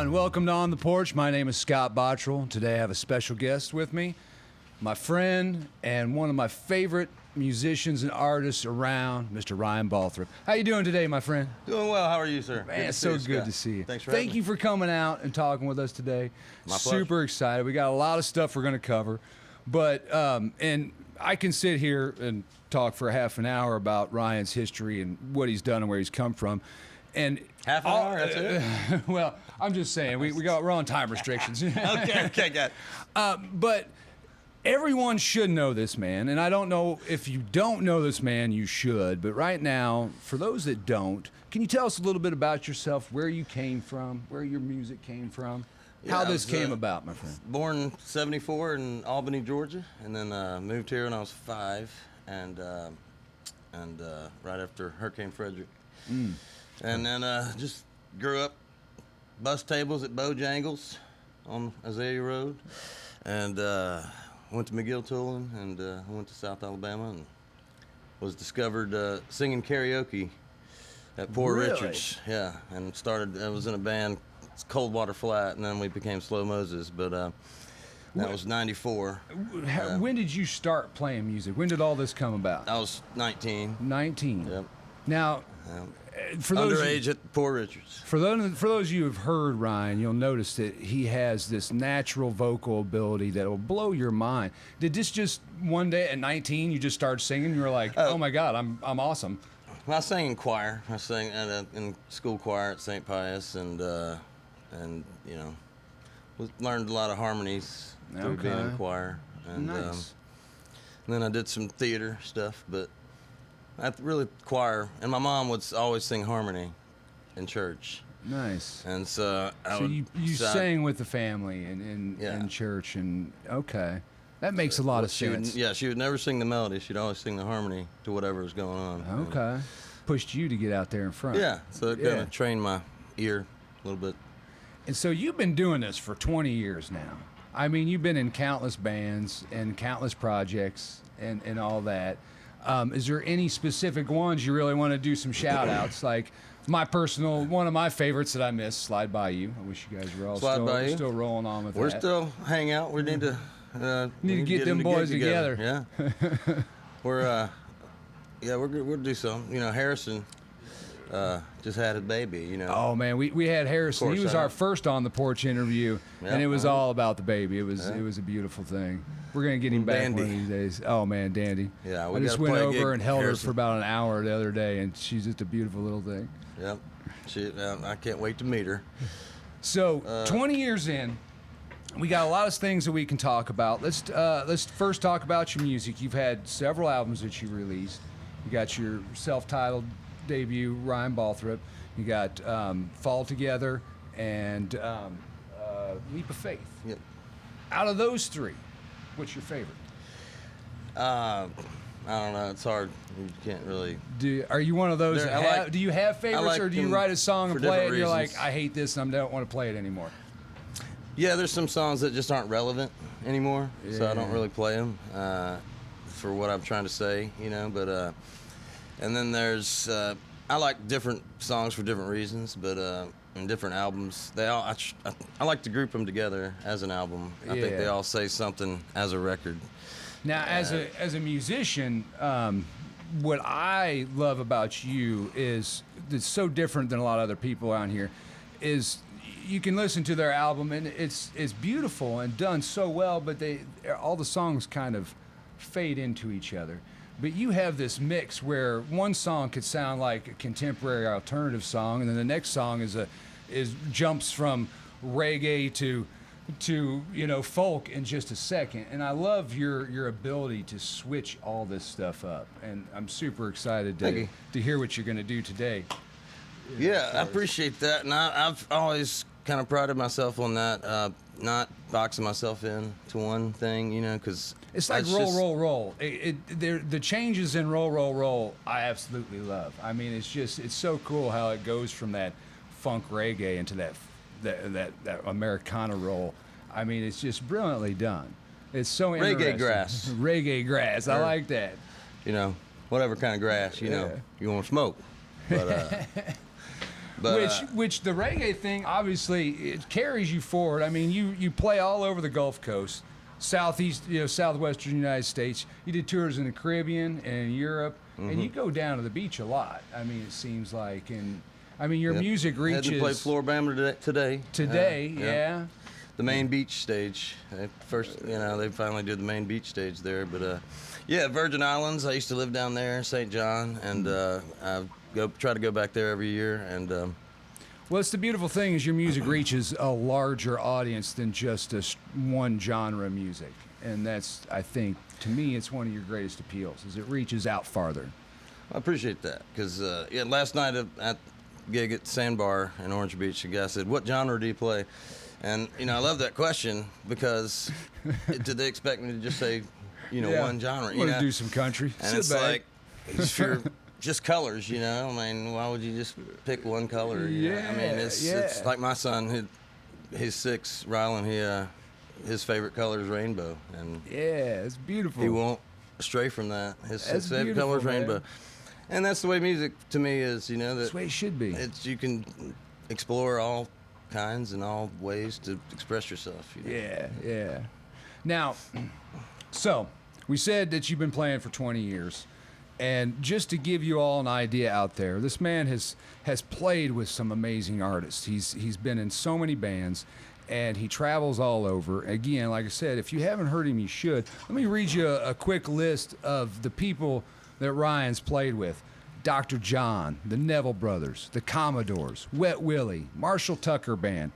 everyone. Welcome to On the Porch. My name is Scott Bottrell. Today I have a special guest with me, my friend and one of my favorite musicians and artists around, Mr. Ryan Balthrop. How you doing today, my friend? Doing well. How are you, sir? Man, it's so good to see you. Thanks for Thank you for coming out and talking with us today. My pleasure. Super excited. We got a lot of stuff we're going to cover, but and I can sit here and talk for half an hour about Ryan's history and what he's done and where he's come from. And half an hour, that's it? Well, I'm just saying, we're on time restrictions. Okay, got it. But everyone should know this man, and I don't know if you don't know this man, you should. But right now, for those that don't, can you tell us a little bit about yourself, where you came from, where your music came from, how this came about, my friend? Born in '74 in Albany, Georgia, and then moved here when I was 5, and right after Hurricane Frederick. And then just grew up bus tables at Bojangles on Azalea Road, and went to McGill-Tulane, and went to South Alabama, and was discovered singing karaoke at Poor Really? Richards. Yeah, and I was in a band, it's Coldwater Flat, and then we became Slow Moses, but that was '94. When did you start playing music? When did all this come about? I was 19. 19. Yep. Now, for those Underage at Poor Richards. For those of you who've heard Ryan, you'll notice that he has this natural vocal ability that will blow your mind. Did this just one day at 19 you just started singing? You were like, oh my God, I'm awesome. Well, I sang in choir. I sang in school choir at St. Pius, and you know, learned a lot of harmonies through being in choir. And, nice. And then I did some theater stuff, but I really choir. And my mom would always sing harmony in church. Nice. And so you sang with the family in church, and okay, that makes a lot of sense. She would never sing the melody. She'd always sing the harmony to whatever was going on. Okay. Pushed you to get out there in front. Yeah, so it kind of trained my ear a little bit. And so you've been doing this for 20 years now. I mean, you've been in countless bands and countless projects and all that. Is there any specific ones you really want to do some shout outs? Like one of my favorites that I miss, Slide By You. I wish you guys were all still rolling on with that. We're still hanging out. We need to get them boys together. Yeah. We'll do something. You know, Harrison just had a baby, you know. Oh man, we had Harrison. He was our first On the Porch interview, and it was all about the baby. It was a beautiful thing. We're gonna get him back one of these days. Oh man, Dandy. Yeah, I just went over and held her for about an hour the other day, and she's just a beautiful little thing. Yep. I can't wait to meet her. So 20 years in, we got a lot of things that we can talk about. Let's first talk about your music. You've had several albums that you released. You got your self-titled debut, Ryan Balthrop. You got Fall Together and Leap of Faith. Yep. Out of those three, what's your favorite? I don't know. It's hard. You can't really. Are you one of those? Do you have favorites, or do you write a song and play it and you're like, I hate this and I don't want to play it anymore? Yeah, there's some songs that just aren't relevant anymore, so I don't really play them for what I'm trying to say, you know. But and then there's I like different songs for different reasons, but in different albums, I like to group them together as an album. I think they all say something as a record. Now, as a musician, what I love about you is it's so different than a lot of other people out here. Is you can listen to their album and it's beautiful and done so well, but all the songs kind of fade into each other. But you have this mix where one song could sound like a contemporary alternative song, and then the next song jumps from reggae to folk in just a second. And I love your ability to switch all this stuff up, and I'm super excited to hear what you're going to do today. Yeah, I appreciate that, and I've always kind of prided myself on that, not boxing myself in to one thing, you know, because it's like roll. The changes in roll, I absolutely love. I mean, it's so cool how it goes from that funk reggae into that Americana roll. I mean, it's just brilliantly done. It's so interesting. Reggae grass. I like that. You know, whatever kind of grass, you know, you want to smoke. But But, which the reggae thing, obviously, it carries you forward. I mean, you play all over the Gulf Coast, southeast, southwestern United States. You did tours in the Caribbean and Europe, and you go down to the beach a lot. I mean, it seems like, and I mean, your music reaches. Had to play Floribama today. Today, yeah. The main beach stage. They finally did the main beach stage there. But yeah, Virgin Islands. I used to live down there, St. John, and I try to go back there every year. And well, it's the beautiful thing is your music reaches a larger audience than just one genre of music, and that's, I think, to me, it's one of your greatest appeals. Is it reaches out farther. I appreciate that because last night at gig at Sandbar in Orange Beach, the guy said, "What genre do you play?" And I love that question because did they expect me to just say, one genre? I'm gonna do some country. And it's like, if you're just colors, I mean, why would you just pick one color? You know? I mean, it's like my son, he's 6, Rylan. His favorite color is rainbow, and it's beautiful. He won't stray from that. His favorite color is rainbow, and that's the way music to me is. That's the way it should be. You can explore all kinds and all ways to express yourself. Yeah. Now, so we said that you've been playing for 20 years, and just to give you all an idea out there, this man has played with some amazing artists. He's been in so many bands, and he travels all over. Again, like I said, if you haven't heard him, you should. Let me read you a quick list of the people that Ryan's played with. Dr. John, the Neville Brothers, the Commodores, Wet Willie, Marshall Tucker Band,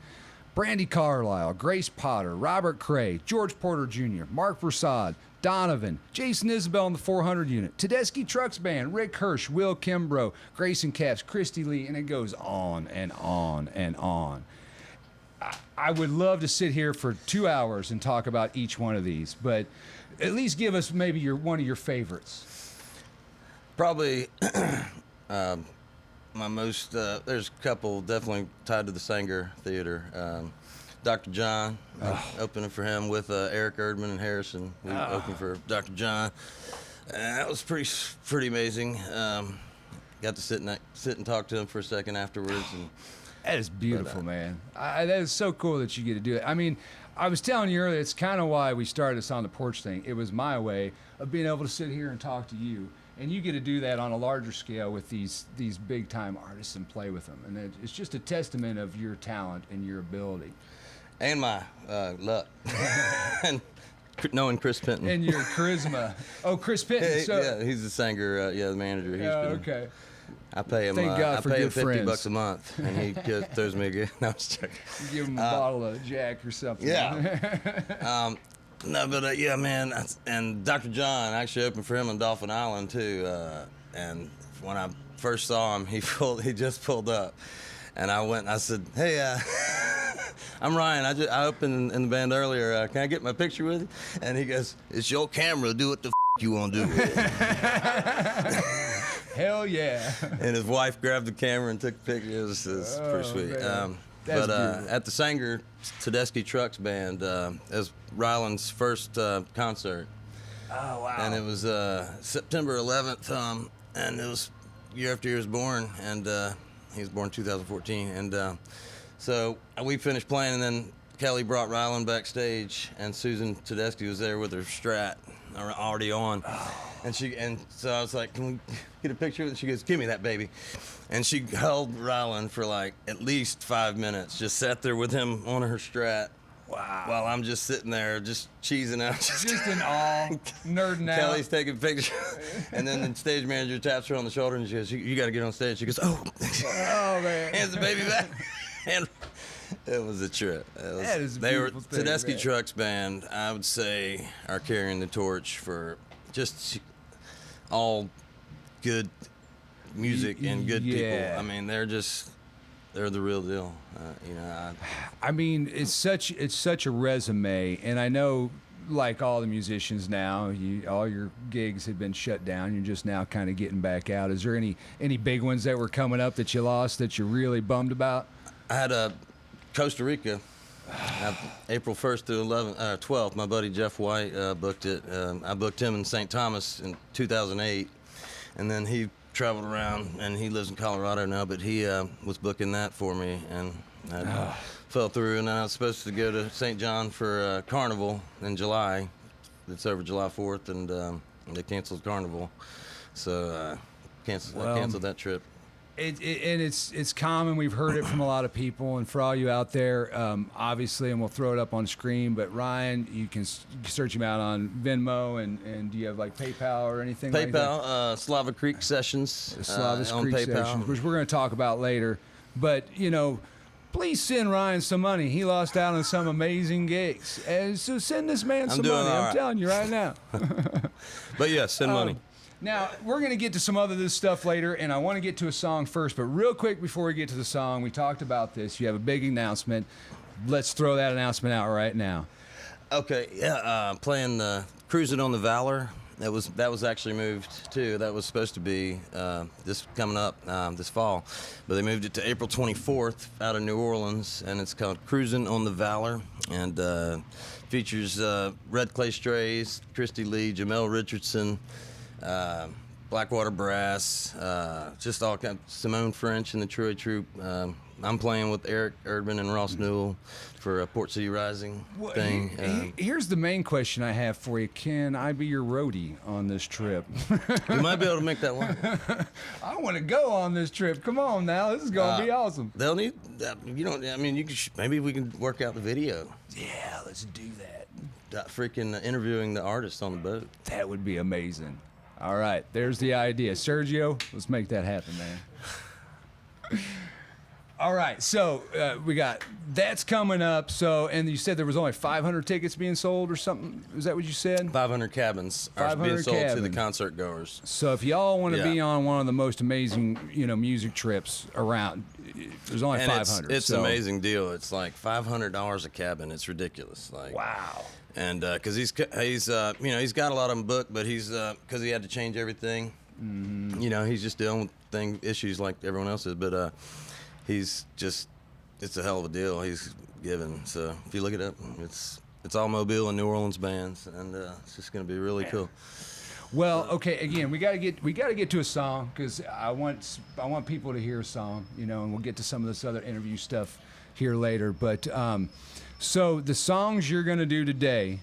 Brandy Carlisle, Grace Potter, Robert Cray, George Porter Jr., Mark Versad, Donovan, Jason Isbell and the 400 Unit, Tedeschi Trucks Band, Rick Hirsch, Will Kimbrough, Grayson Caps, Christy Lee, and it goes on and on and on. I would love to sit here for 2 hours and talk about each one of these, but at least give us maybe one of your favorites. Probably my most, there's a couple definitely tied to the Sanger Theater. Dr. John, opening for him with Eric Erdman and Harrison. We opened for Dr. John. That was pretty amazing. Got to sit and talk to him for a second afterwards. And that is beautiful, man. That is so cool that you get to do it. I mean, I was telling you earlier, it's kind of why we started this on the Porch thing. It was my way of being able to sit here and talk to you. And you get to do that on a larger scale with these big-time artists and play with them. And it's just a testament of your talent and your ability. And my luck. And knowing Chris Penton. And your charisma. Oh, Chris Penton. Yeah, he's the singer, the manager. Okay. I pay him. Thank God I for pay him good friends. $50 a month, and he just throws me a good. No, I was joking. You give him a bottle of Jack or something. Yeah. No, but yeah, man. And Dr. John actually opened for him on Dolphin Island too. And when I first saw him, he just pulled up, and I went and I said, "Hey, I'm Ryan. I opened in the band earlier. Can I get my picture with you?" And he goes, "It's your camera. Do what the you want to do with it." Hell yeah. And his wife grabbed the camera and took pictures. It was pretty sweet. But at the Sanger Tedeschi Trucks Band, it was Ryland's first concert. Oh, wow. And it was September 11th, and it was year after he was born, and he was born 2014. And so we finished playing, and then Kelly brought Ryland backstage, and Susan Tedeschi was there with her Strat already on. And so I was like, "Can we get a picture of it?" She goes, "Give me that, baby." And she held Ryland for like at least 5 minutes, just sat there with him on her Strat. Wow. While I'm just sitting there, just cheesing out. Just in awe, nerding out. Kelly's taking pictures. And then the stage manager taps her on the shoulder and she goes, you got to get on stage. She goes, "Oh." Oh, man. Hands the baby back. And it was a trip. That is a beautiful thing, Tedeschi man. Trucks Band, I would say, are carrying the torch for just all good music and good people. I mean, they're the real deal. I mean, it's such a resume, and I know, like all the musicians now, all your gigs have been shut down. You're just now kind of getting back out. Is there any big ones that were coming up that you lost that you're really bummed about? I had Costa Rica, April 1st through 12th. My buddy Jeff White booked it. I booked him in St. Thomas in 2008, and then he traveled around, and he lives in Colorado now, but he was booking that for me, and I fell through, and then I was supposed to go to St. John for Carnival in July. It's over July 4th, and they canceled Carnival, so I canceled that trip. And it's common. We've heard it from a lot of people, and for all you out there, obviously, and we'll throw it up on the screen. But Ryan, you can search him out on Venmo, and do you have like PayPal or anything? PayPal, like that? Slava Creek Sessions, Slava on Creek PayPal, Sessions, which we're going to talk about later. But please send Ryan some money. He lost out on some amazing gigs, and so send this man some money. I'm telling you right now. But yeah, send money. Now, we're going to get to some other this stuff later, and I want to get to a song first. But real quick, before we get to the song, we talked about this. You have a big announcement. Let's throw that announcement out right now. Okay, yeah, playing Cruising on the Valor. That was actually moved, too. That was supposed to be this coming up this fall. But they moved it to April 24th out of New Orleans, and it's called Cruising on the Valor. And features Red Clay Strays, Christy Lee, Jamel Richardson, Blackwater Brass, just all kinds. Simone French and the Troy Troop. I'm playing with Eric Erdman and Ross Newell for a Port City Rising thing. Here's the main question I have for you. Can I be your roadie on this trip? You might be able to make that one. I want to go on this trip. Come on now. This is going to be awesome. They'll need, you can, maybe we can work out the video. Yeah, let's do that. Freaking interviewing the artists on the boat. That would be amazing. All right, there's the idea. Sergio, let's make that happen, man. All right, so we got that's coming up. So, and you said there was only 500 tickets being sold or something. Is that what you said? 500 cabins are being sold to the concert goers. So, if y'all want to be on one of the most amazing, music trips around, there's only 500. It's an amazing deal. It's like $500 a cabin. It's ridiculous. Like wow. And because he's got a lot of them booked, but he's because he had to change everything. Mm-hmm. He's just dealing with issues like everyone else is, but. It's a hell of a deal he's given. So if you look it up, it's all Mobile and New Orleans bands, and it's just going to be really cool. Well, okay. Again, we gotta get to a song because I want people to hear a song, and we'll get to some of this other interview stuff here later. But so the songs you're going to do today,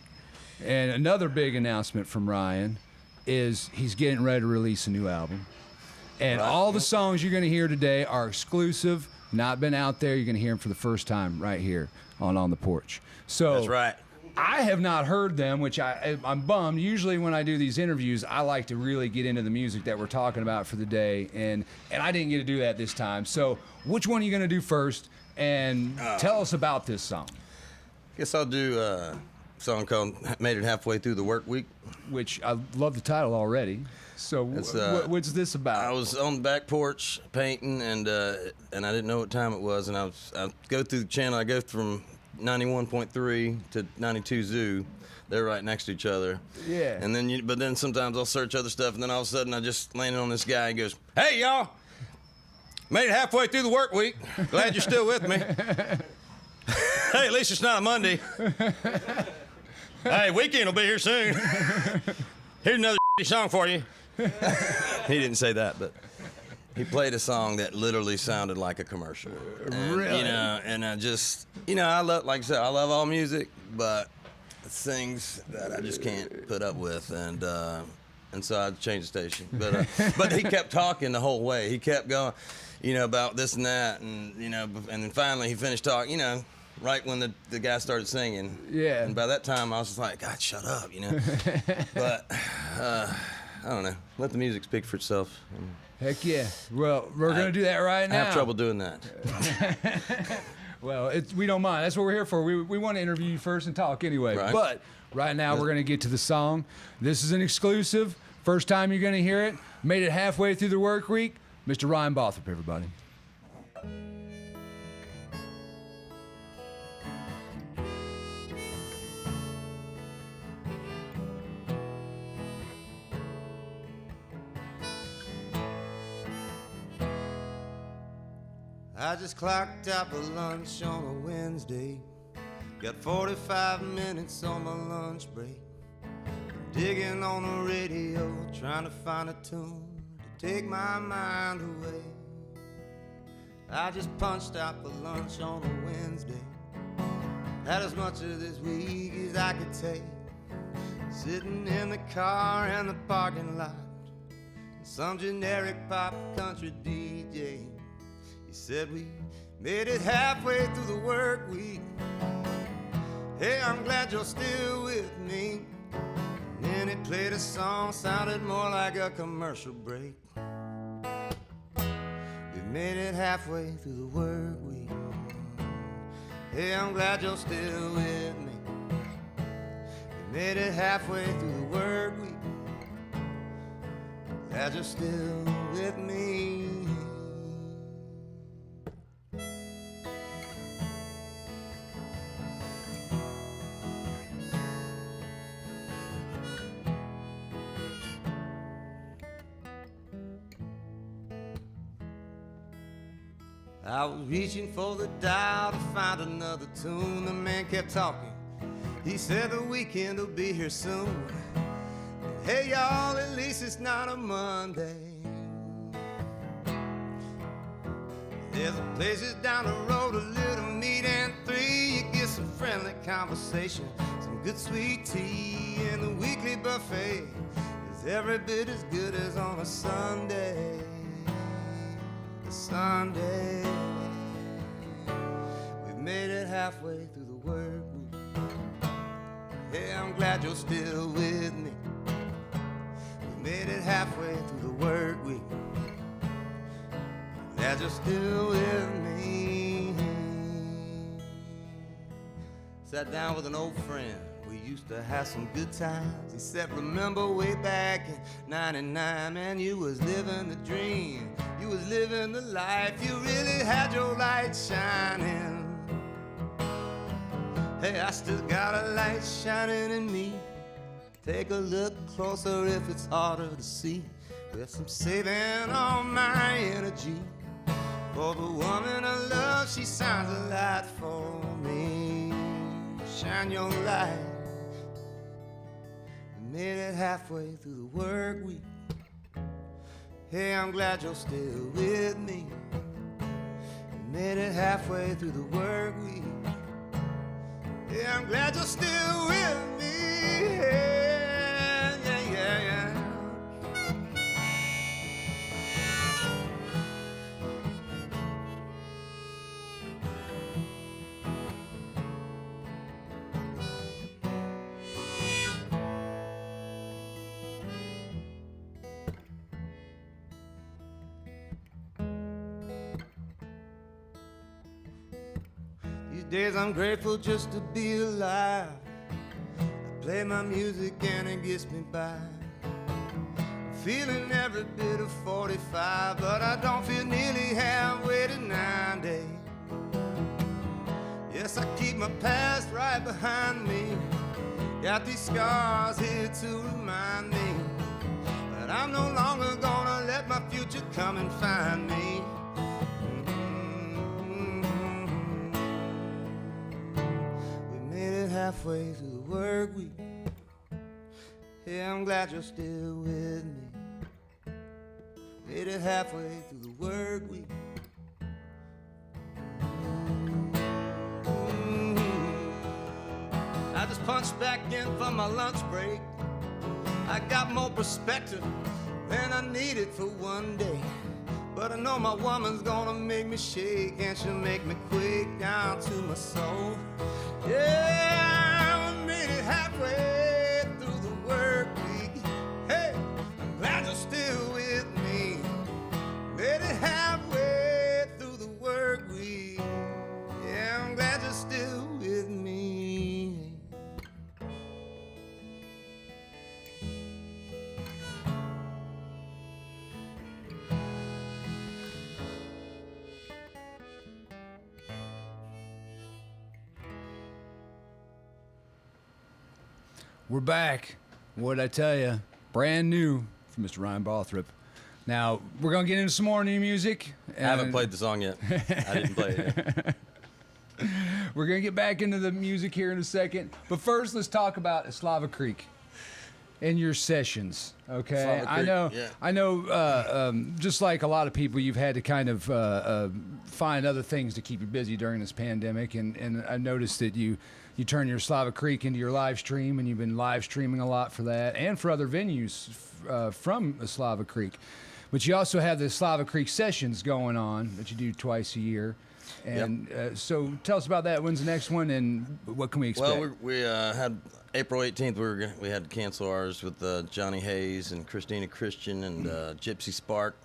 and another big announcement from Ryan is he's getting ready to release a new album. And all the songs you're going to hear today are exclusive, not been out there. You're going to hear them for the first time right here on the Porch. So that's right. I have not heard them, which I'm bummed. Usually when I do these interviews, I like to really get into the music that we're talking about for the day, and I didn't get to do that this time. So which one are you going to do first? And tell us about this song. I guess I'll do a song called Made It Halfway Through the Work Week. Which I love the title already. So what's this about? I was on the back porch painting, and I didn't know what time it was, and I go through the channel. I go from 91.3 to 92 Zoo. They're right next to each other. Yeah. And then sometimes I'll search other stuff, and then all of a sudden I just landed on this guy. He goes, "Hey y'all, made it halfway through the work week. Glad you're still with me. Hey, at least it's not a Monday. Hey, weekend will be here soon. Here's another song for you." He didn't say that, but he played a song that literally sounded like a commercial. And, really? And I just, I love, like I said, I love all music, but it's things that I just can't put up with, and so I changed the station. But he kept talking the whole way. He kept going, about this and that, and and then finally he finished talking, right when the guy started singing. Yeah. And by that time I was just like, God, shut up, But I don't know. Let the music speak for itself. Heck yeah. Well, we're going to do that right now. I have trouble doing that. Well, we don't mind. That's what we're here for. We want to interview you first and talk anyway. Right. But right now we're going to get to the song. This is an exclusive. First time you're going to hear it. Made it halfway through the work week. Mr. Ryan Balthrop, everybody. I just clocked out for lunch on a Wednesday. Got 45 minutes on my lunch break. Digging on the radio, trying to find a tune to take my mind away. I just punched out for lunch on a Wednesday. Had as much of this week as I could take. Sitting in the car in the parking lot, some generic pop country DJ. He said we made it halfway through the work week. Hey, I'm glad you're still with me. And then he played a song, sounded more like a commercial break. We made it halfway through the work week. Hey, I'm glad you're still with me. We made it halfway through the work week. Glad you're still with me. I was reaching for the dial to find another tune. The man kept talking. He said the weekend will be here soon. Hey y'all, at least it's not a Monday. There's a place just down the road, a little meat and three. You get some friendly conversation, some good sweet tea, and the weekly buffet is every bit as good as on a Sunday. Sunday. We've made it halfway through the work week. Hey, I'm glad you're still with me. We made it halfway through the work week. Glad you're still with me. Sat down with an old friend. We used to have some good times. He said, remember way back in 99, man, you was living the dream. You was living the life. You really had your light shining. Hey, I still got a light shining in me. Take a look closer if it's harder to see. Yes, I'm saving all my energy for the woman I love. She shines a light for me. Shine your light. We made it halfway through the work week. Hey, I'm glad you're still with me. We made it halfway through the work week. Hey, I'm glad you're still with me. Yeah, yeah, yeah, yeah. Days I'm grateful just to be alive. I play my music and it gets me by. I'm feeling every bit of 45, but I don't feel nearly halfway to 90. Yes, I keep my past right behind me. Got these scars here to remind me that I'm no longer gonna let my future come and find me. Halfway through the work week. Yeah, I'm glad you're still with me. Made it halfway through the work week. I just punched back in for my lunch break. I got more perspective than I needed for one day. But I know my woman's gonna make me shake, and she'll make me quake down to my soul. Yeah, we made it halfway through the work week. Hey, I'm glad you're still with me. Made it halfway through the work week. Yeah, I'm glad you're still with me. We're back. What'd I tell you? Brand new from Mr. Ryan Balthrop. Now, we're going to get into some more new music. I haven't played the song yet. I didn't play it yet. We're going to get back into the music here in a second. But first, let's talk about Slava Creek. in your sessions. Okay, Slava I Creek, know. yeah. I know. Just like a lot of people, you've had to kind of find other things to keep you busy during this pandemic, and I noticed that you turn your Slava Creek into your live stream, and you've been live streaming a lot for that, and for other venues from Slava Creek. But you also have the Slava Creek sessions going on that you do twice a year. And so tell us about that. When's the next one, and what can we expect? Well, we had April 18th. We had to cancel ours with Johnny Hayes and Christina Christian and Gypsy Spark,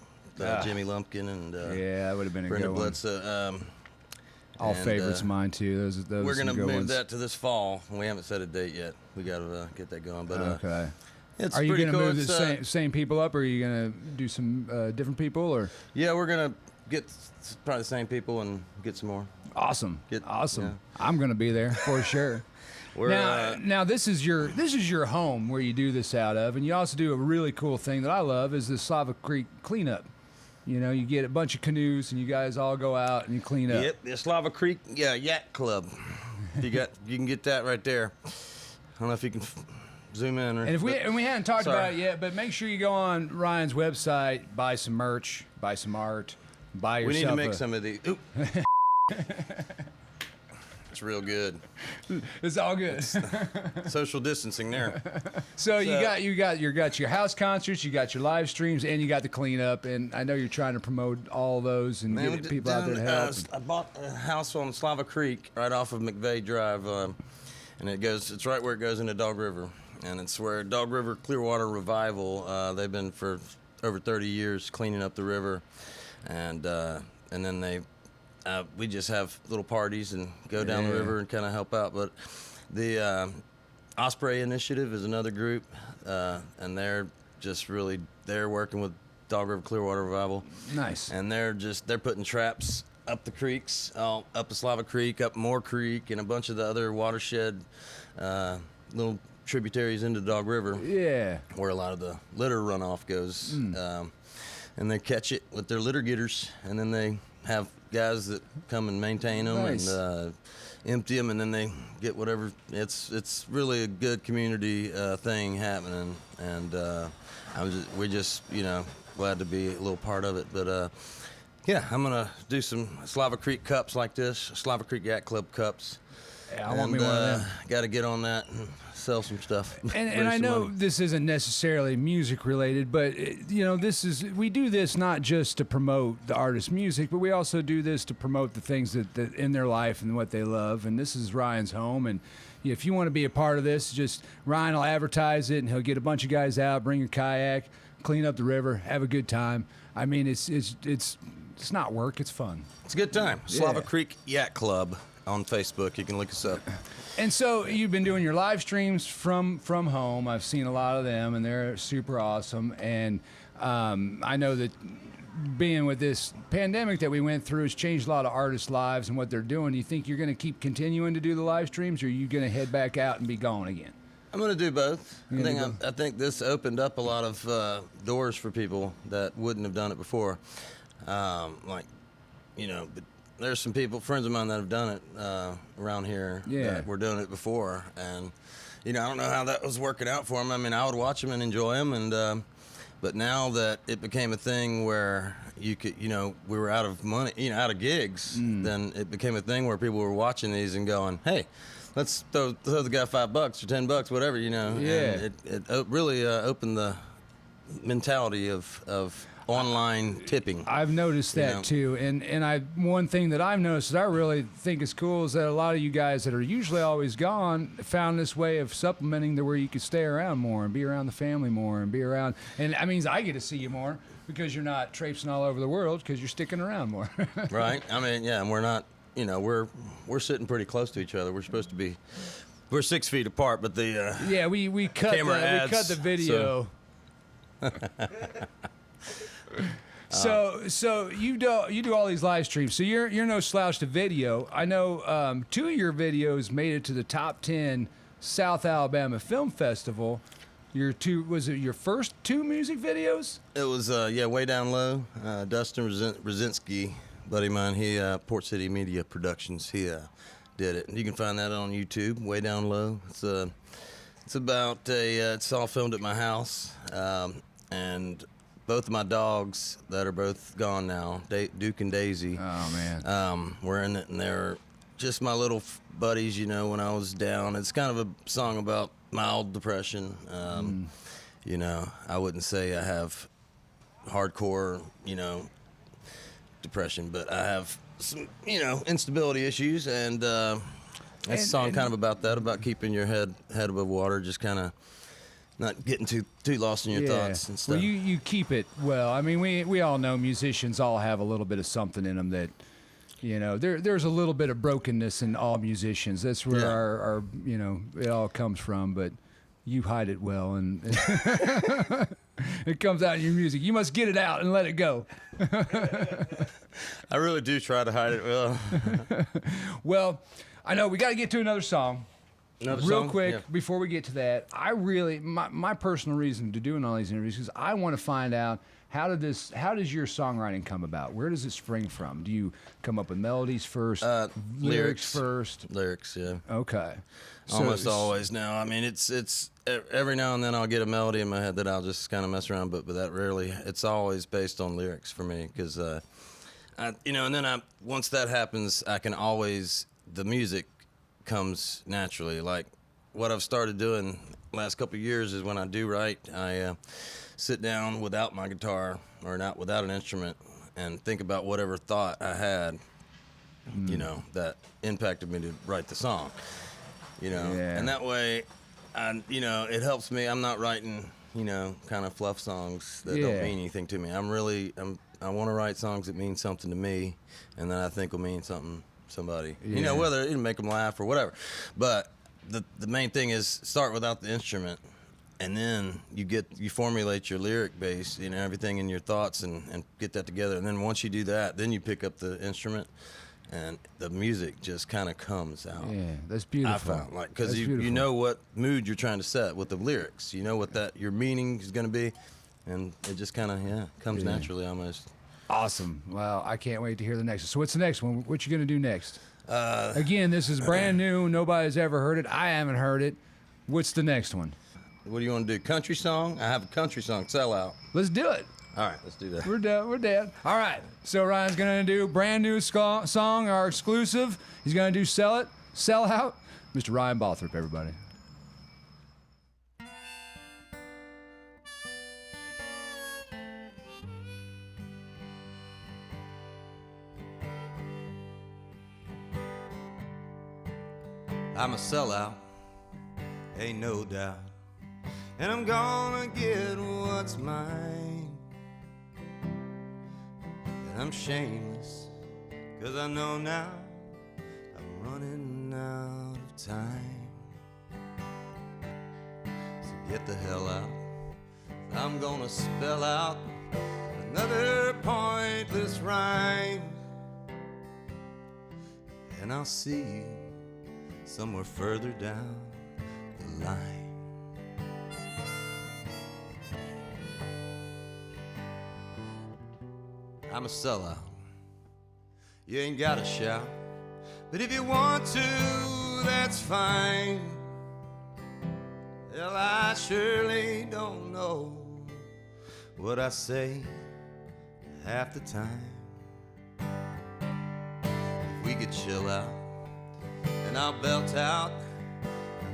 Jimmy Lumpkin, and yeah, that would have been a Brenda good one. Bledsoe. All favorites of mine too. Those We're some gonna good move ones. that to this fall. We haven't set a date yet. We got to get that going. But Okay. it's Are you pretty going to cool. move the It's, same people up, or are you going to do some different people? Or Yeah, we're gonna get probably the same people and get some more. awesome, awesome. yeah. I'm going to be there for sure. We're Now this is your home where you do this out of, and you also do a really cool thing that I love is the Slava Creek cleanup. You know, you get a bunch of canoes and you guys all go out and you clean up. Yep, the Slava Creek Yacht Club. You can get that right there. I don't know if you can zoom in. And we hadn't talked Sorry. about it yet, but make sure you go on Ryan's website, buy some merch, buy some art, buy yourself. We need to make some of these. Oop. It's real good. It's all good. Social distancing there. So you got your house concerts, you got your live streams, and you got the cleanup. And I know you're trying to promote all those and Man, get people out there to help. I bought a house on Slava Creek right off of McVeigh Drive, and it's right where it goes into Dog River, and it's where Dog River Clearwater Revival. They've been for over 30 years cleaning up the river, and then we just have little parties and go down the river and kind of help out. But the Osprey Initiative is another group, and they're working with Dog River Clearwater Revival. Nice. And they're putting traps up the creeks, up the Slava Creek, up Moore Creek, and a bunch of the other watershed little tributaries into Dog River. Yeah. Where a lot of the litter runoff goes. And they catch it with their litter getters, and then they have guys that come and maintain them. Nice. And empty them, and then they get whatever. It's really a good community thing happening, and we're just glad to be a little part of it. But yeah, I'm gonna do some Slava Creek cups like this, Slava Creek Yacht Club cups. Yeah, I want me one of them. Got to get on that and sell some stuff. And I know this isn't necessarily music related, but we do this not just to promote the artist's music, but we also do this to promote the things that in their life and what they love. And this is Ryan's home, and if you want to be a part of this, just Ryan will advertise it, and he'll get a bunch of guys out, bring a kayak, clean up the river, have a good time. I mean, it's not work, it's fun. It's a good time. Slava Creek Yacht Club on Facebook. You can look us up. And so you've been doing your live streams from home. I've seen a lot of them, and they're super awesome. And I know that being with this pandemic that we went through has changed a lot of artists' lives and what they're doing. Do you think you're going to keep continuing to do the live streams, or are you going to head back out and be gone again? I'm going to do both. I think this opened up a lot of doors for people that wouldn't have done it before. But there's some friends of mine that have done it around here that were doing it before. And, I don't know how that was working out for them. I mean, I would watch them and enjoy them. But now that it became a thing where you could, we were out of money, out of gigs, then it became a thing where people were watching these and going, hey, let's throw the guy $5 or $10, whatever, Yeah. And it really opened the mentality of online tipping. I've noticed that too, and one thing that I've noticed that I really think is cool is that a lot of you guys that are usually always gone found this way of supplementing to where you could stay around more and be around the family more and be around, and that means I get to see you more because you're not traipsing all over the world because you're sticking around more. Right. I mean, yeah, and we're not, we're sitting pretty close to each other. We're supposed to be, we're 6 feet apart, but the we cut the video. So you do all these live streams. So you're no slouch to video. I know 2 of your videos made it to the top 10 South Alabama Film Festival. Was it your first 2 music videos? It was Way Down Low. Dustin Rosinski, buddy of mine, he Porch City Media Productions. He did it. You can find that on YouTube. Way Down Low. It's It's about it's all filmed at my house, and both of my dogs that are both gone now, Duke and Daisy. Oh man. Were in it, and they're just my little buddies. You know, when I was down, it's kind of a song about mild depression. You know, I wouldn't say I have hardcore, you know, depression, but I have some, you know, instability issues, and that's a song kind of about that, about keeping your head above water, just kind of not getting too lost in your thoughts and stuff. Well, you keep it well. I mean, we all know musicians all have a little bit of something in them that, you know, there's a little bit of brokenness in all musicians. That's where our you know, it all comes from, but you hide it well, and it comes out in your music. You must get it out and let it go. I really do try to hide it well. Well, I know we got to get to another song. Real quick, before we get to that, I really, my personal reason to doing all these interviews is I want to find out how does your songwriting come about? Where does it spring from? Do you come up with melodies first, lyrics first? Lyrics, yeah. Okay. Almost always now. I mean, it's every now and then I'll get a melody in my head that I'll just kind of mess around, but that rarely. It's always based on lyrics for me, because you know, and then once that happens, I can always, the music comes naturally. Like what I've started doing last couple of years is when I do write, I sit down without my guitar or not without an instrument and think about whatever thought I had, you know, that impacted me to write the song, you know, and that way, you know, it helps me. I'm not writing, you know, kind of fluff songs that don't mean anything to me. I want to write songs that mean something to me, and that I think will mean something to somebody, you know, whether it'll make them laugh or whatever. But the main thing is start without the instrument, and then you formulate your lyric base, you know, everything in your thoughts, and get that together. And then once you do that, then you pick up the instrument, and the music just kind of comes out. Yeah, that's beautiful. I found, like, because you know what mood you're trying to set with the lyrics. You know what your meaning is going to be, and it just kind of comes naturally almost. Awesome. Well, I can't wait to hear the next one. So what's the next one? What you going to do next? Again, this is brand new. Nobody's ever heard it. I haven't heard it. What's the next one? What do you want to do? Country song? I have a country song, Sellout. Let's do it. All right, let's do that. We're dead. All right. So Ryan's going to do brand new song, our exclusive. He's going to do Sell Out. Mr. Ryan Balthrop, everybody. I'm a sellout, ain't no doubt, and I'm gonna get what's mine. And I'm shameless, 'cause I know now I'm running out of time. So get the hell out, I'm gonna spell out another pointless rhyme. And I'll see you somewhere further down the line. I'm a sellout. You ain't gotta shout, but if you want to, that's fine. Well, I surely don't know what I say half the time. If we could chill out, and I'll belt out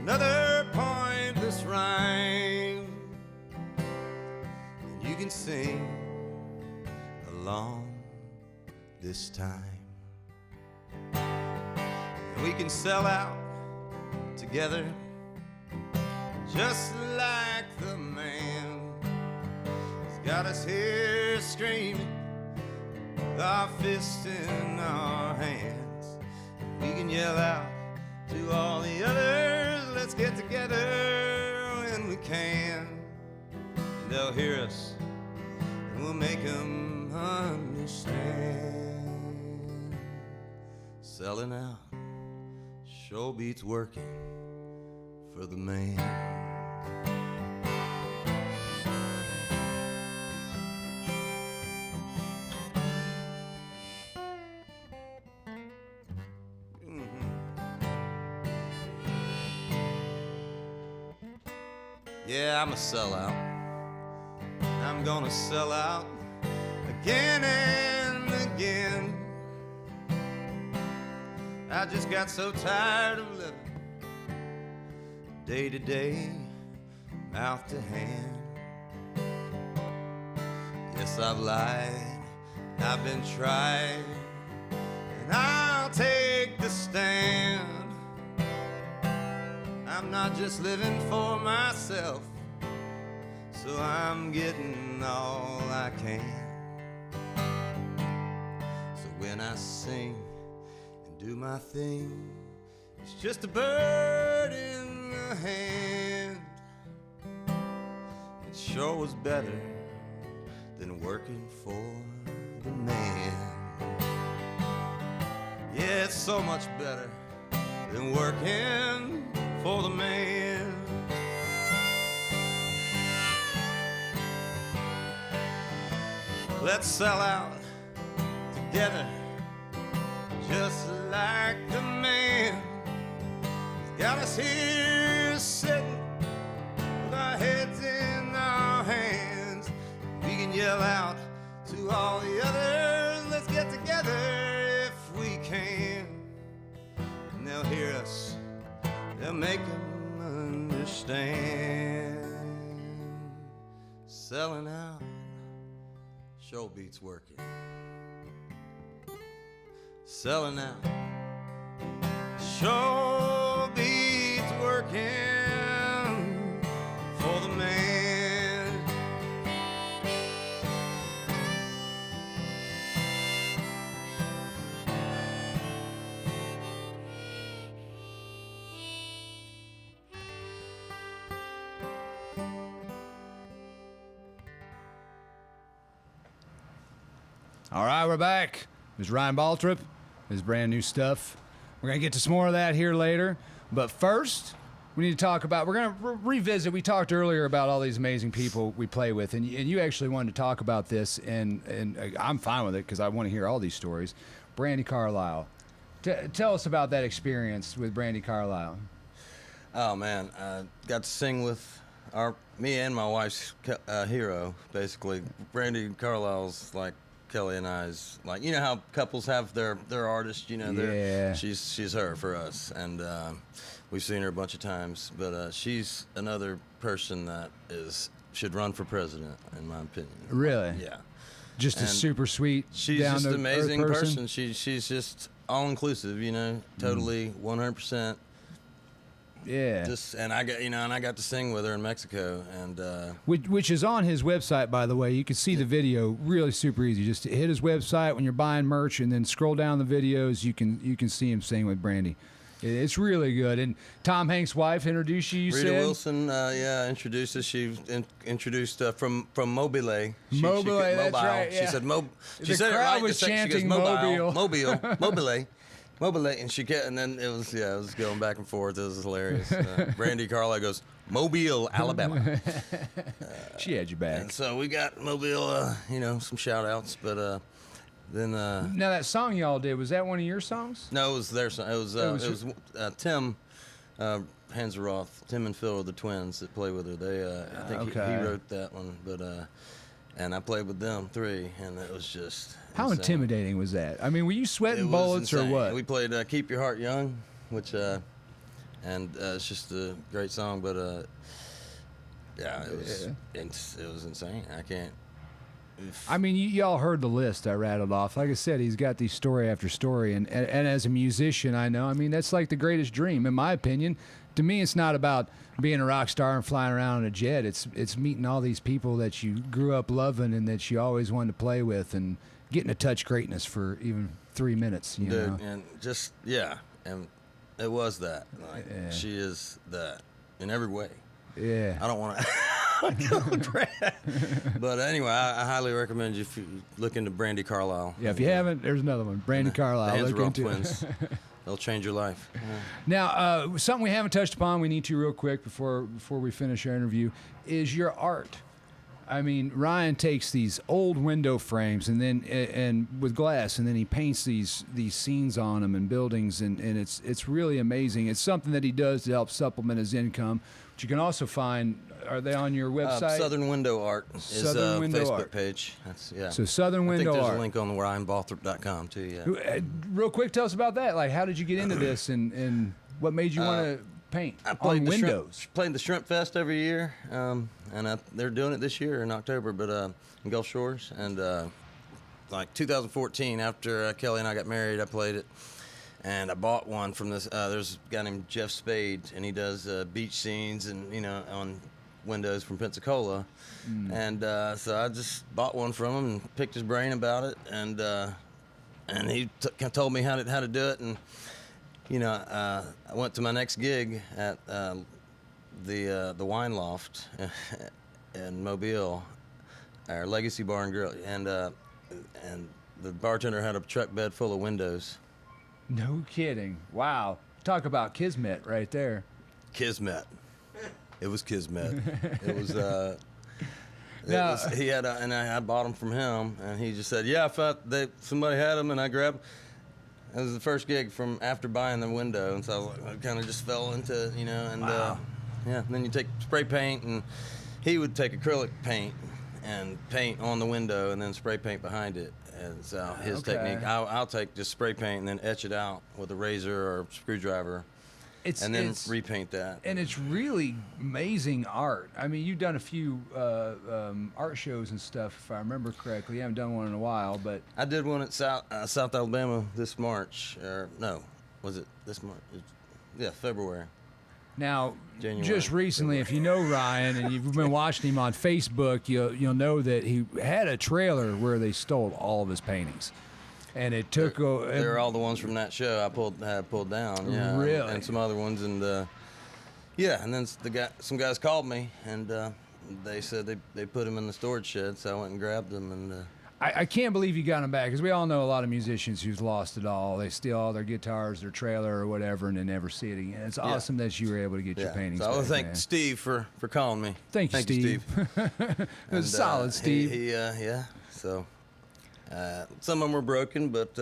another pointless rhyme, and you can sing along this time. And we can sell out together, just like the man who's got us here screaming, our fists in our hands. And we can yell out to all the others, let's get together when we can. And they'll hear us, and we'll make them understand. Selling out sure beats working for the man. Yeah, I'm a sellout. I'm gonna sell out again and again. I just got so tired of living day to day, mouth to hand. Yes, I've lied, I've been tried, and I'll take the stand. I'm not just living for myself, so I'm getting all I can. So when I sing and do my thing, it's just a bird in the hand. It sure was better than working for the man. Yeah, it's so much better than working for the man. Let's sell out together, just like the man. He's got us here sitting with our heads in our hands. We can yell out to all the others, let's get together if we can. And they'll hear us, they'll make them understand. Selling out sure beats working. Selling out sure beats working for the man. All right, we're back. There's Ryan Balthrop, his brand new stuff. We're going to get to some more of that here later. But first, we need to talk about, we're going to revisit. We talked earlier about all these amazing people we play with, and you actually wanted to talk about this, and I'm fine with it because I want to hear all these stories. Brandi Carlile. Tell us about that experience with Brandi Carlile. Oh man, got to sing with me and my wife's hero, basically. Brandi Carlile's like Kelly and I's, like, you know how couples have their artist, you know, Yeah. she's her for us, and we've seen her a bunch of times, but she's another person that should run for president, in my opinion. Really? Yeah. Just a And super sweet, she's down just to an amazing earth person. She's just all inclusive, you know, totally 100%. Yeah. And I got to sing with her in Mexico, and Which is on his website, by the way. You can see the video really super easy. Just hit his website when you're buying merch, and then scroll down the videos. You can see him sing with Brandi. It's really good. And Tom Hanks' wife introduced you. Rita said Wilson, introduced us. She introduced from Mobile. Mobile, that's right. Yeah. She said She The said it crowd right. was She goes, chanting Mobile, Mobile, and she kept, and then it was going back and forth. It was hilarious. Brandi Carlile goes, Mobile, Alabama. She had you back. And so we got Mobile, some shout outs, but then Now that song y'all did, was that one of your songs? no, it was their song. It was Tim Hanseroth, Tim and Phil are the twins that play with her. They I think he wrote that one, but and I played with them three, and it was just How insane. intimidating was that? I mean, were you It sweating was bullets or insane. what? We played "Keep Your Heart Young," which it's just a great song, but it was insane. I can't. I mean, y'all heard the list I rattled off. Like I said, he's got these story after story, and as a musician, I know. I mean, that's like the greatest dream, in my opinion. To me, it's not about being a rock star and flying around in a jet. It's meeting all these people that you grew up loving and that you always wanted to play with, and getting to touch greatness for even 3 minutes. You know? And just and it was that. Like, she is that in every way. Yeah. I don't want to. But anyway, I highly recommend you if you look into Brandi Carlile. Yeah, if you haven't, there's another one. Brandi Carlile. The Look Hanseroth into twins. it. They'll change your life. Now, something we haven't touched upon, we need to real quick before we finish our interview, is your art. I mean, Ryan takes these old window frames and with glass, and then he paints these scenes on them and buildings, and it's really amazing. It's something that he does to help supplement his income, which you can also find. Are they on your website? Southern Window Art is Southern Window Facebook Art. Page. That's, yeah. So Southern Window I think there's Art. a link on RyanBalthrop.com too. Yeah. Real quick, tell us about that. Like, how did you get into this, and what made you want to paint I on windows? Played the Shrimp Fest every year, they're doing it this year in October, but in Gulf Shores. And like 2014, after Kelly and I got married, I played it. And I bought one from this. There's a guy named Jeff Spade, and he does beach scenes and on windows from Pensacola. And so I just bought one from him and picked his brain about it, and he told me how to do it. And I went to my next gig at the Wine Loft in Mobile, our Legacy Bar and Grill, and the bartender had a truck bed full of windows. No kidding. Wow. Talk about kismet right there. Kismet. It was Kismet. It was. He had, and I bought them from him, and he just said, "Yeah, I thought somebody had them, and I grabbed." It was the first gig from after buying the window, and so I kind of just fell into, and wow. And then you take spray paint, and he would take acrylic paint and paint on the window, and then spray paint behind it. And so his technique, I'll take just spray paint and then etch it out with a razor or screwdriver. And then repaint that. And it's really amazing art. I mean, you've done a few art shows and stuff, if I remember correctly. You haven't done one in a while, but... I did one at South Alabama this March. Or, no, was it this March? Yeah, February. Now, January, just recently, if you know Ryan and you've been watching him on Facebook, you'll know that he had a trailer where they stole all of his paintings. And it took. They're all the ones from that show I pulled down. Yeah, really, and some other ones, and yeah, and then some guys called me, and they said they put them in the storage shed, so I went and grabbed them, and. I can't believe you got them back, because we all know a lot of musicians who've lost it all. They steal all their guitars, their trailer, or whatever, and they never see it again. It's awesome that you were able to get your paintings back. So I want to thank Steve for calling me. Thank you, Steve. It was solid, Steve. Yeah. So. Some of them were broken, but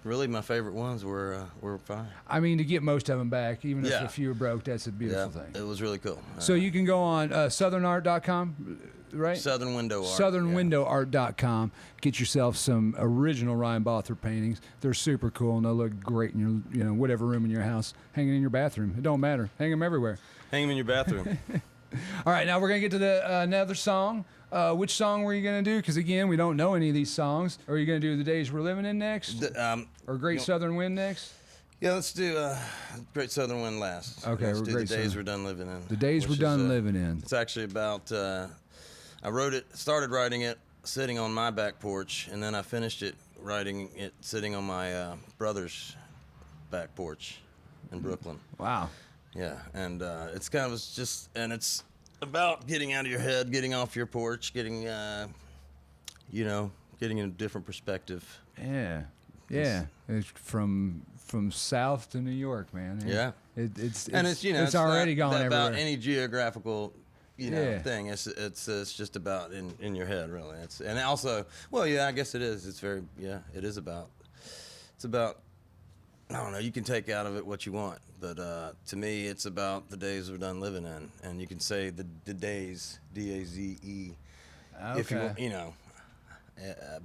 really my favorite ones were fine. I mean, to get most of them back, even if a few were broke, that's a beautiful thing. It was really cool. So you can go on southernart.com, right? Southern Window Art. Southernwindowart.com. Get yourself some original Ryan Balthrop paintings. They're super cool, and they'll look great in your, whatever room in your house. Hanging in your bathroom. It don't matter. Hang them everywhere. Hang them in your bathroom. All right, now we're going to get to another song. Which song were you going to do? Because, again, we don't know any of these songs. Are you going to do The Days We're Living In next? Or Great Southern Wind next? Yeah, let's do Great Southern Wind last. Okay, let's do Great The Days Southern. We're Done Living In. The Days We're Done Living In. It's actually about, I started writing it sitting on my back porch, and then I finished writing it sitting on my brother's back porch in Brooklyn. Wow. Yeah, and it's kind of just, and it's about getting out of your head, getting off your porch, getting, getting a different perspective. Yeah. It's from south to New York, man. Yeah. It's it's already gone everywhere. About any geographical, thing. It's just about in your head, really. And also, well, yeah, I guess it is. It is about. It's about. I don't know. You can take out of it what you want, but to me, it's about the days we're done living in, and you can say the days, D-A-Z-E, if you want,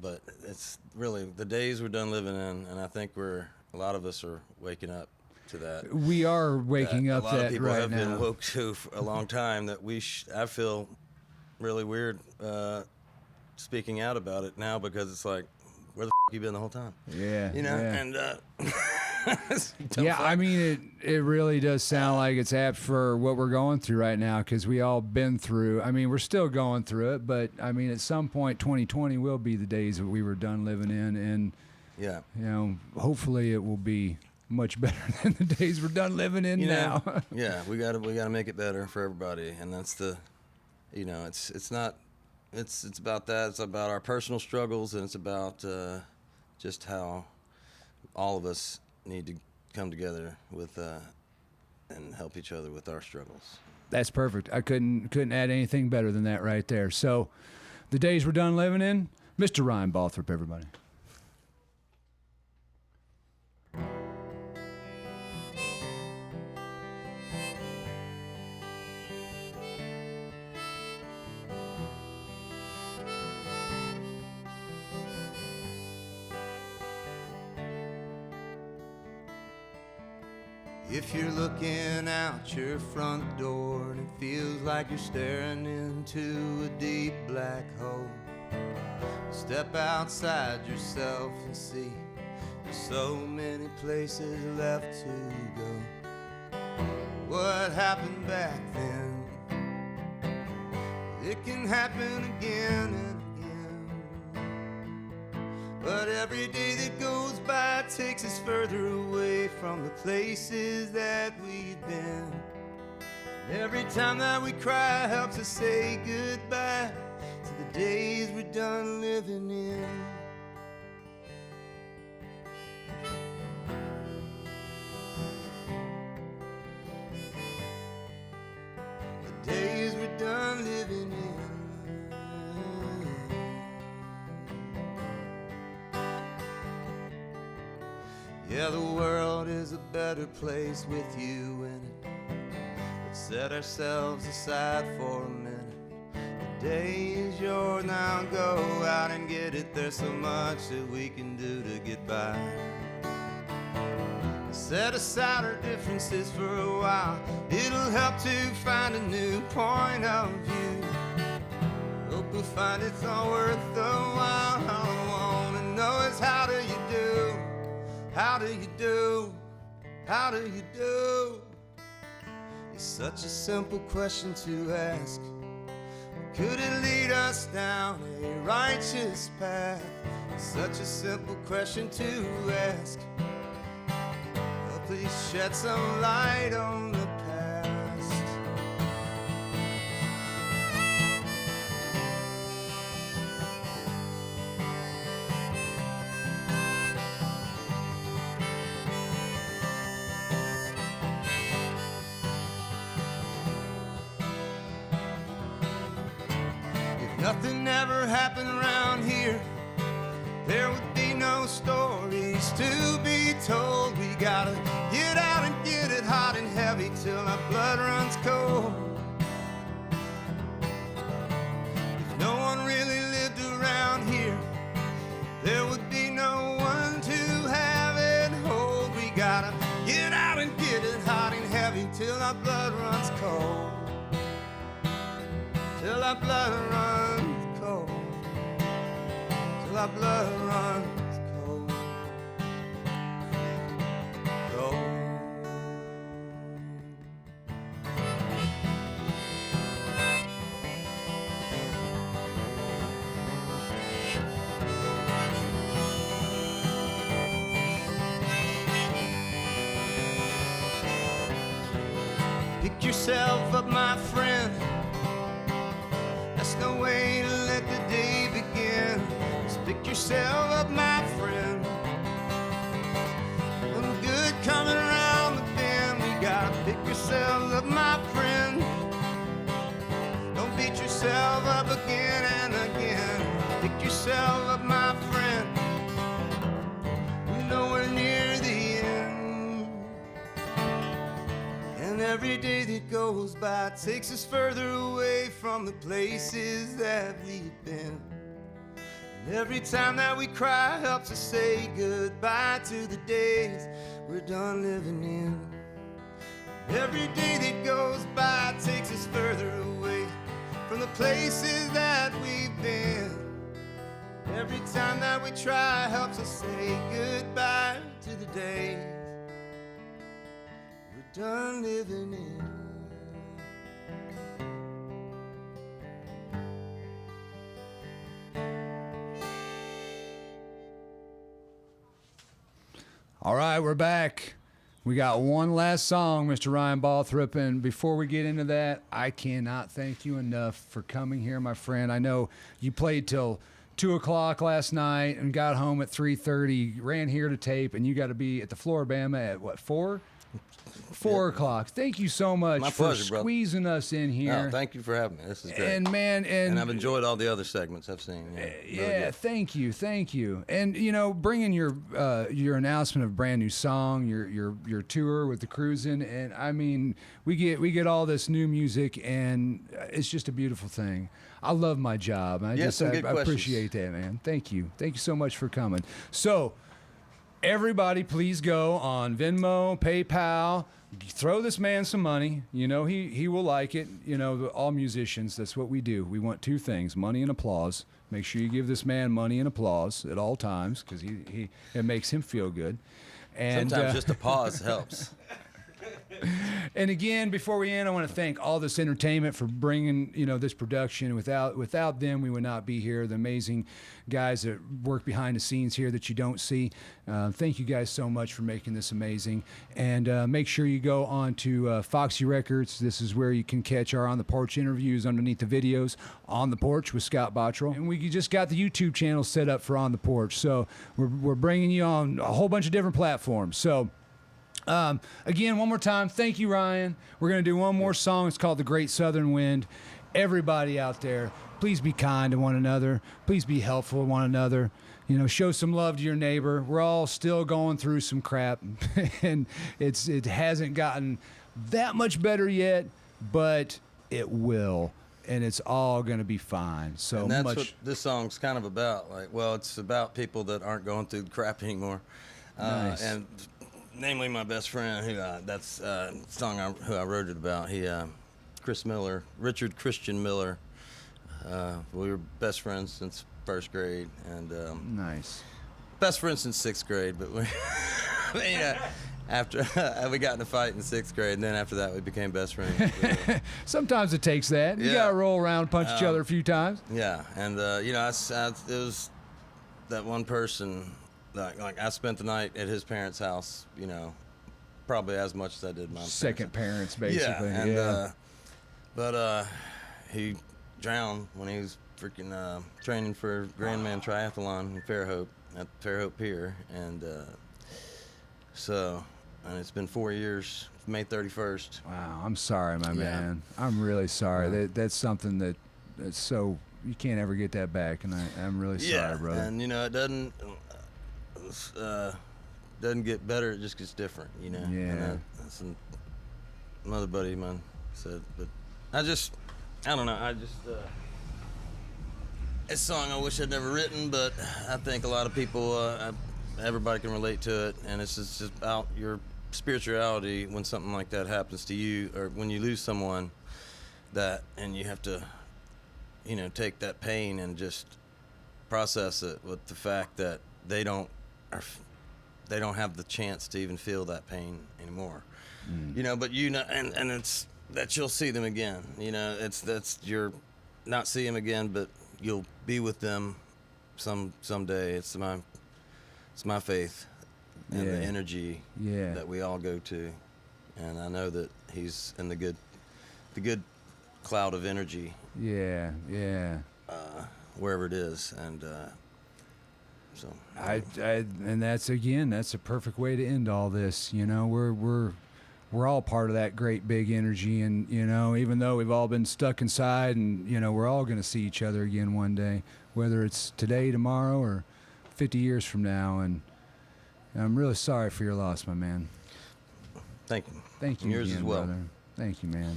but it's really the days we're done living in, and I think a lot of us are waking up to that. We are waking up to that right now. A lot of people have been woke to for a long time that I feel really weird speaking out about it now, because it's like, where the f*** you been the whole time? Yeah. And I mean, it really does sound like it's apt for what we're going through right now, because we all been through. I mean, we're still going through it, but I mean, at some point, 2020 will be the days that we were done living in, and hopefully it will be much better than the days we're done living in now. Yeah, we gotta make it better for everybody, and that's it's about that. It's about our personal struggles, and it's about just how all of us need to come together with and help each other with our struggles. That's perfect. I couldn't add anything better than that right there. So, the days we're done living in, Mr. Ryan Balthrop, everybody. If you're looking out your front door and it feels like you're staring into a deep black hole, step outside yourself and see there's so many places left to go. What happened back then, it can happen again and again. But every day that goes by takes us further away from the places that we've been. And every time that we cry helps us say goodbye to the days we're done living in. The days we're done living in. Yeah, the world is a better place with you in it. Let's set ourselves aside for a minute. The day is yours, now go out and get it. There's so much that we can do to get by. Set aside our differences for a while. It'll help to find a new point of view. Hope we'll find it's all worth the while. All I wanna know is how do you do? How do you do? How do you do? It's such a simple question to ask. Could it lead us down a righteous path? It's such a simple question to ask. Oh, please shed some light on the past. Nothing ever happened around here, there would be no stories to be told. We gotta get out and get it hot and heavy till our blood runs cold. If no one really lived around here, there would be no one to have it hold. We gotta get out and get it hot and heavy till our blood runs cold. Till our blood runs cold. Till our blood runs cold. Cold. Pick yourself up, my friend. No way to let the day begin. Just pick yourself up, my friend. Nothing good coming around the bend. We gotta pick yourself up, my friend. Don't beat yourself up again and again. Pick yourself up, my friend. We're nowhere near the end. And every day that goes by takes us further away from the places that we've been. And every time that we cry helps us say goodbye to the days we're done living in. And every day that goes by takes us further away from the places that we've been. Every time that we try helps us say goodbye to the days we're done living in. All right, we're back. We got one last song, Mr. Ryan Balthrop, and before we get into that, I cannot thank you enough for coming here, my friend. I know you played till 2 o'clock last night and got home at 3:30, ran here to tape, and you got to be at the Floribama at, what, 4? 4 o'clock. Thank you so much My for pleasure, brother. squeezing us in here. No, thank you for having me. This is great. And man, and I've enjoyed all the other segments I've seen. Yeah, really yeah, good. thank you. And you know, bringing your announcement of brand new song, your tour with the cruising, and I mean, we get all this new music, and it's just a beautiful thing. I love my job. I some good I questions. appreciate that, man. Thank you so much for coming. So, everybody, please go on Venmo, PayPal. Throw this man some money. You know, he will like it. You know, all musicians, that's what we do. We want 2 things, money and applause. Make sure you give this man money and applause at all times, because it makes him feel good. And Sometimes just a pause helps. and again, before we end, I want to thank all this entertainment for bringing, you know, this production. Without them, we would not be here. The amazing guys that work behind the scenes here that you don't see. Thank you guys so much for making this amazing. And make sure you go on to Foxy Records. This is where you can catch our On the Porch interviews underneath the videos. On the Porch with Scott Bottrell. And we just got the YouTube channel set up for On the Porch. So we're bringing you on a whole bunch of different platforms. So again, one more time, thank you, Ryan. We're going to do one more song. It's called The Great Southern Wind. Everybody out there, please be kind to one another. Please be helpful to one another. You know, show some love to your neighbor. We're all still going through some crap, and it hasn't gotten that much better yet, but it will, and it's all going to be fine. So And that's what this song's kind of about. Like, well, it's about people that aren't going through the crap anymore. Nice. And namely my best friend, who that's song who I wrote it about. He, Richard Christian Miller. We were best friends since 1st grade, and nice. best friends since 6th grade. But we, after we got in a fight in 6th grade, and then after that we became best friends. Sometimes it takes that. You Yeah. got to roll around, punch each other a few times. Yeah, and you know, it was that one person. Like I spent the night at his parents' house, you know, probably as much as I did my Second parents, basically. Yeah, and yeah. but he drowned when he was freaking training for Grandman Triathlon in Fairhope at Fairhope Pier, and and it's been 4 years, May 31st. Wow, I'm sorry, my Yeah. man. I'm really sorry. Yeah. That's something that's so you can't ever get that back, and I'm really sorry, brother. And you know it doesn't get better; it just gets different, you know. Yeah. And that's another buddy of mine said, but I don't know. It's a song I wish I'd never written, but I think a lot of people, everybody can relate to it, and it's just about your spirituality when something like that happens to you, or when you lose someone, and you have to, you know, take that pain and just process it with the fact that they don't have the chance to even feel that pain anymore. You know, but you know, and it's that you'll see them again. You know, you're not see them again, but you'll be with them someday. It's my faith and Yeah. the energy Yeah. that we all go to, and I know that he's in the good cloud of energy Yeah, yeah. wherever it is, and so And that's a perfect way to end all this. You know, we're all part of that great big energy, and you know, even though we've all been stuck inside, and you know, we're all going to see each other again one day, whether it's today, tomorrow, or 50 years from now. And I'm really sorry for your loss, my man. thank you. Thank you Yours again, as well. brother. Thank you, man.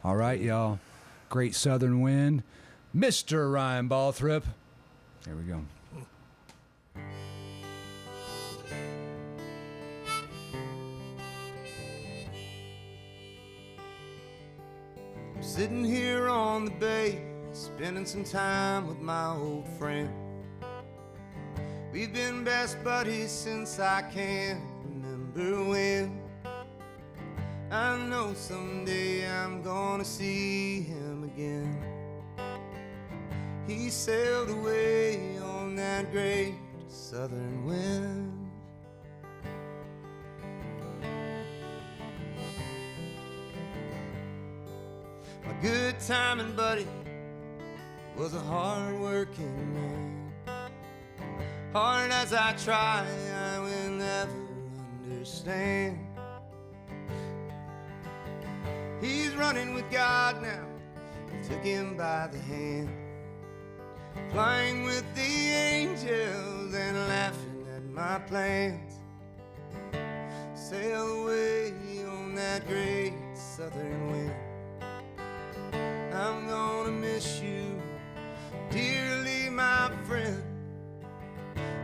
All right, y'all. Great Southern Wind, Mr. Ryan Balthrop. There we go. I'm sitting here on the bay, spending some time with my old friend. We've been best buddies since I can remember when. I know someday I'm gonna see him again. He sailed away on that great southern wind. My good timing buddy was a hard-working man. Hard as I try, I will never understand. he's running with God now. He took him by the hand, flying with the angels and laughing at my plans. Sail away on that great southern wind. I'm gonna miss you dearly, my friend,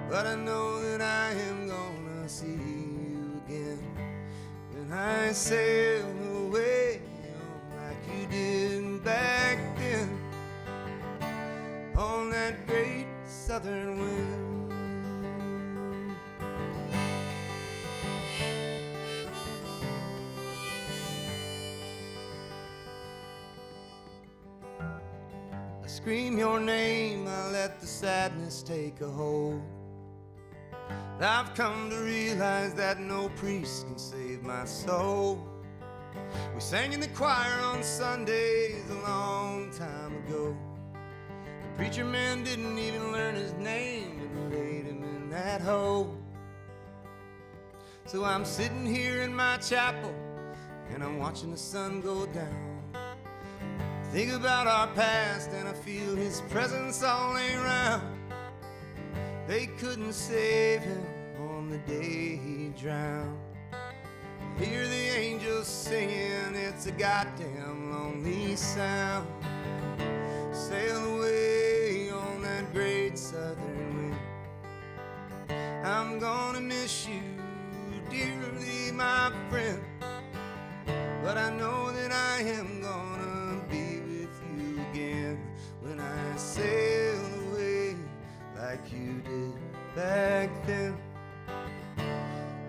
but I know that I am gonna see you again when I sail away like you did back then on that great southern wind. Scream your name, I let the sadness take a hold. I've come to realize that no priest can save my soul. We sang in the choir on Sundays a long time ago. The preacher man didn't even learn his name and laid him in that hole. So I'm sitting here in my chapel and I'm watching the sun go down. Think about our past and I feel his presence all around. They couldn't save him on the day he drowned. Hear the angels singing, it's a goddamn lonely sound. Sail away on that great southern wind. I'm gonna miss you dearly, my friend, but I know that I am gonna be with you again when I sail away like you did back then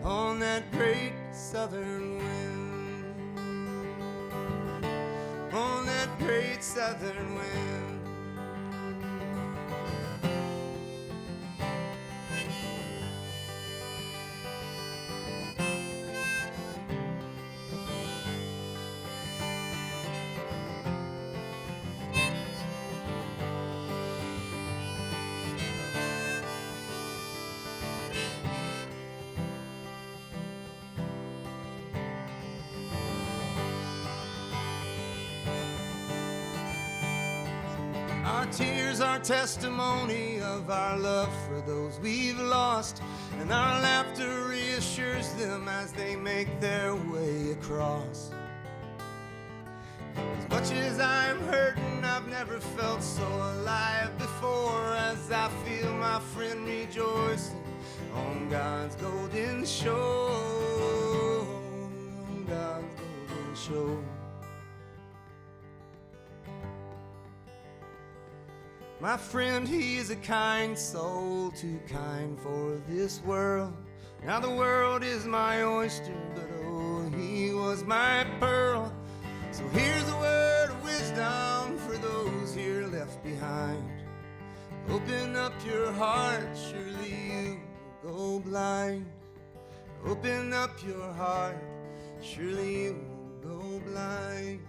on that great southern wind, on that great southern wind. Our tears are testimony of our love for those we've lost, and our laughter reassures them as they make their way across. As much as I'm hurting, I've never felt so alive before as I feel my friend rejoicing on God's golden shore, on God's golden shore. My friend, he is a kind soul, too kind for this world. Now the world is my oyster, but oh, he was my pearl. So here's a word of wisdom for those here left behind. Open up your heart, surely you will go blind. Open up your heart, surely you will go blind.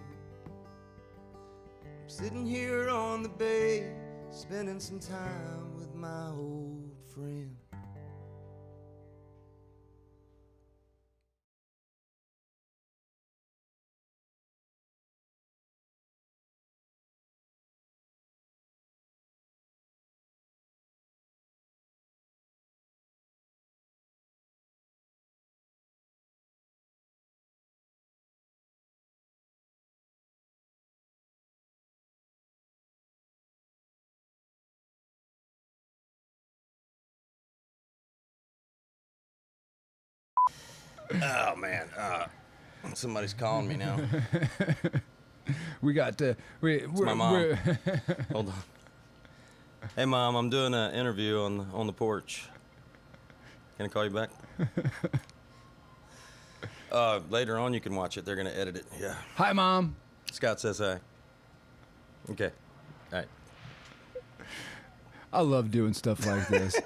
I'm sitting here on the bay, spending some time with my old friend. Oh man, somebody's calling me now. We got we're my mom. Hold on. Hey mom, I'm doing an interview on the porch. Can I call you back? Later on you can watch it. They're gonna edit it. Yeah. Hi, Mom. Scott says hi. Okay. All right. I love doing stuff like this.